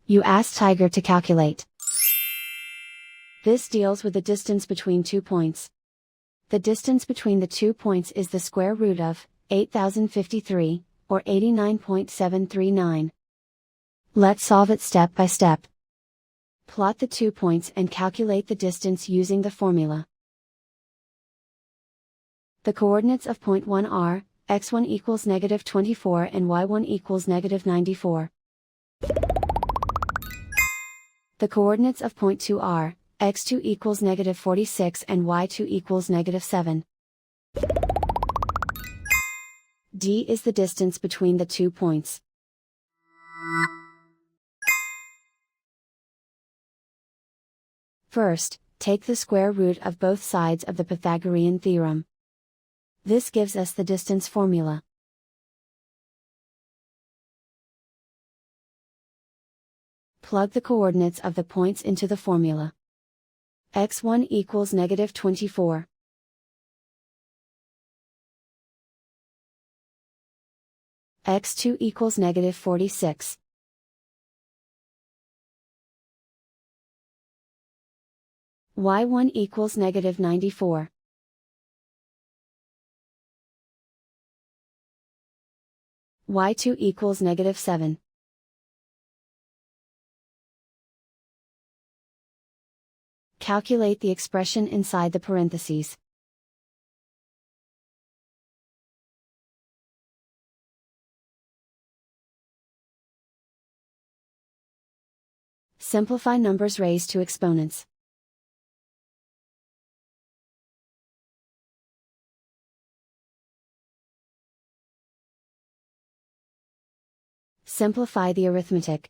You ask Tiger to calculate. This deals with the distance between 2 points. The distance between the 2 points is the square root of 8053, or 89.739. Let's solve it step by step. Plot the 2 points and calculate the distance using the formula. The coordinates of point 1 are, x1 equals -24 and y1 equals -94. The coordinates of point 2 are, x2 equals -46 and y2 equals -7. D is the distance between the 2 points. First, take the square root of both sides of the Pythagorean theorem. This gives us the distance formula. Plug the coordinates of the points into the formula. x1 equals -24. x2 equals -46. y1 equals -94. y2 equals -7. Calculate the expression inside the parentheses. Simplify numbers raised to exponents. Simplify the arithmetic.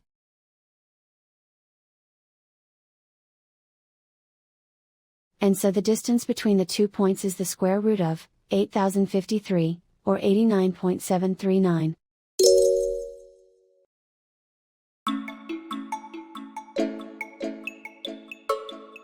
And so the distance between the 2 points is the square root of 8053, or 89.739.